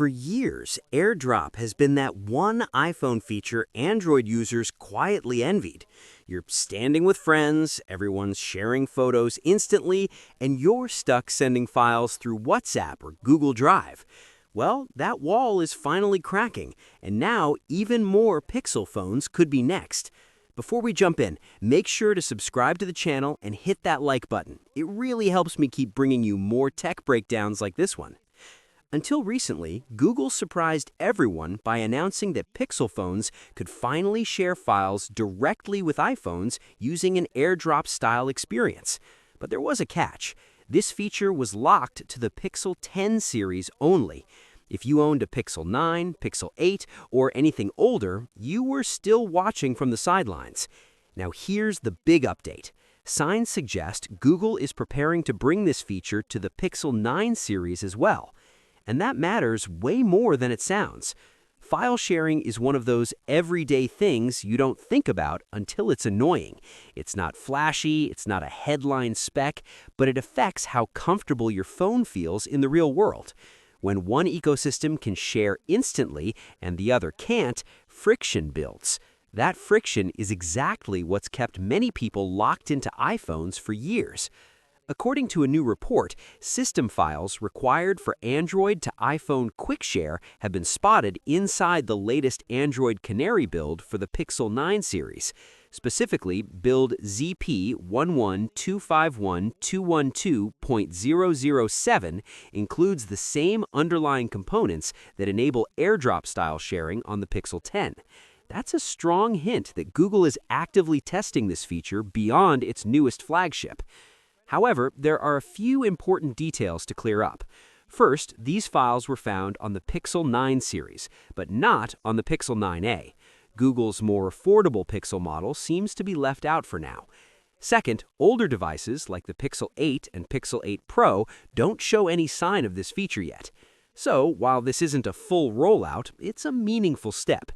For years, AirDrop has been that one iPhone feature Android users quietly envied. You're standing with friends, everyone's sharing photos instantly, and you're stuck sending files through WhatsApp or Google Drive. Well, that wall is finally cracking, and now even more Pixel phones could be next. Before we jump in, make sure to subscribe to the channel and hit that like button. It really helps me keep bringing you more tech breakdowns like this one. Until recently, Google surprised everyone by announcing that Pixel phones could finally share files directly with iPhones using an AirDrop-style experience. But there was a catch. This feature was locked to the Pixel 10 series only. If you owned a Pixel 9, Pixel 8, or anything older, you were still watching from the sidelines. Now here's the big update. Signs suggest Google is preparing to bring this feature to the Pixel 9 series as well. And that matters way more than it sounds. File sharing is one of those everyday things you don't think about until it's annoying. It's not flashy, it's not a headline spec, but it affects how comfortable your phone feels in the real world. When one ecosystem can share instantly and the other can't, friction builds. That friction is exactly what's kept many people locked into iPhones for years. According to a new report, system files required for Android to iPhone Quick Share have been spotted inside the latest Android Canary build for the Pixel 9 series. Specifically, build ZP11251.212.007 includes the same underlying components that enable AirDrop-style sharing on the Pixel 10. That's a strong hint that Google is actively testing this feature beyond its newest flagship. However, there are a few important details to clear up. First, these files were found on the Pixel 9 series, but not on the Pixel 9a. Google's more affordable Pixel model seems to be left out for now. Second, older devices like the Pixel 8 and Pixel 8 Pro don't show any sign of this feature yet. So, while this isn't a full rollout, it's a meaningful step.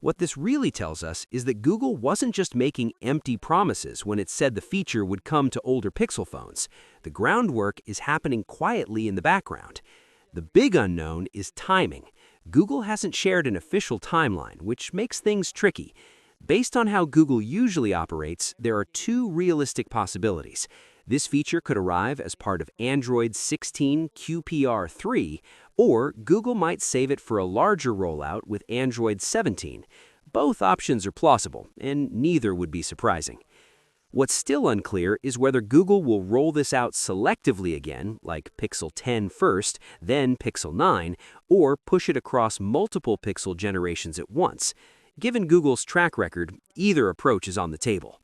What this really tells us is that Google wasn't just making empty promises when it said the feature would come to older Pixel phones. The groundwork is happening quietly in the background. The big unknown is timing. Google hasn't shared an official timeline, which makes things tricky. Based on how Google usually operates, there are two realistic possibilities. This feature could arrive as part of Android 16 QPR3, or Google might save it for a larger rollout with Android 17. Both options are plausible, and neither would be surprising. What's still unclear is whether Google will roll this out selectively again, like Pixel 10 first, then Pixel 9, or push it across multiple Pixel generations at once. Given Google's track record, either approach is on the table.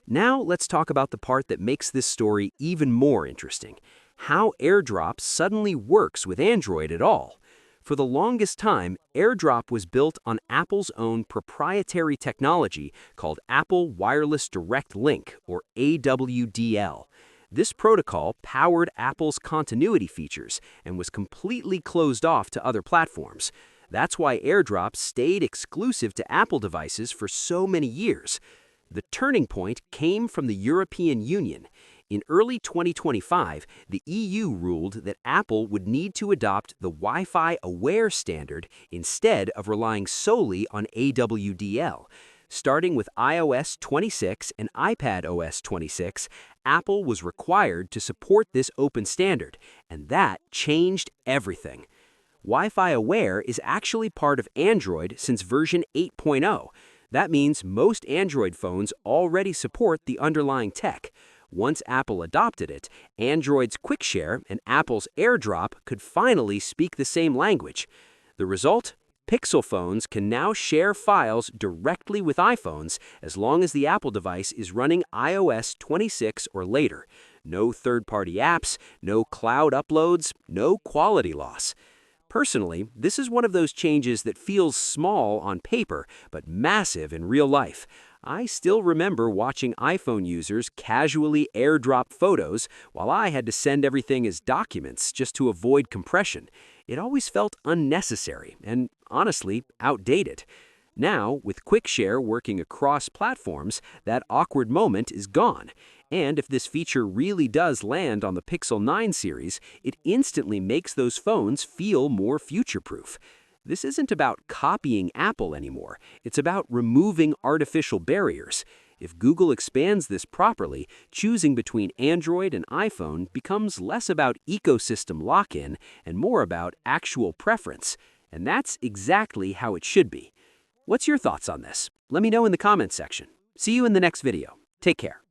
Now let's talk about the part that makes this story even more interesting: how AirDrop suddenly works with Android at all. For the longest time, AirDrop was built on Apple's own proprietary technology called Apple Wireless Direct Link, or AWDL. This protocol powered Apple's continuity features and was completely closed off to other platforms. That's why AirDrop stayed exclusive to Apple devices for so many years. The turning point came from the European Union. In early 2025, the EU ruled that Apple would need to adopt the Wi-Fi Aware standard instead of relying solely on AWDL. Starting with iOS 26 and iPadOS 26, Apple was required to support this open standard, and that changed everything. Wi-Fi Aware is actually part of Android since version 8.0. That means most Android phones already support the underlying tech. Once Apple adopted it, Android's Quick Share and Apple's AirDrop could finally speak the same language. The result? Pixel phones can now share files directly with iPhones as long as the Apple device is running iOS 26 or later. No third-party apps, no cloud uploads, no quality loss. Personally, this is one of those changes that feels small on paper, but massive in real life. I still remember watching iPhone users casually AirDrop photos while I had to send everything as documents just to avoid compression. It always felt unnecessary and, honestly, outdated. Now, with Quick Share working across platforms, that awkward moment is gone. And if this feature really does land on the Pixel 9 series, it instantly makes those phones feel more future-proof. This isn't about copying Apple anymore. It's about removing artificial barriers. If Google expands this properly, choosing between Android and iPhone becomes less about ecosystem lock-in and more about actual preference. And that's exactly how it should be. What's your thoughts on this? Let me know in the comments section. See you in the next video. Take care.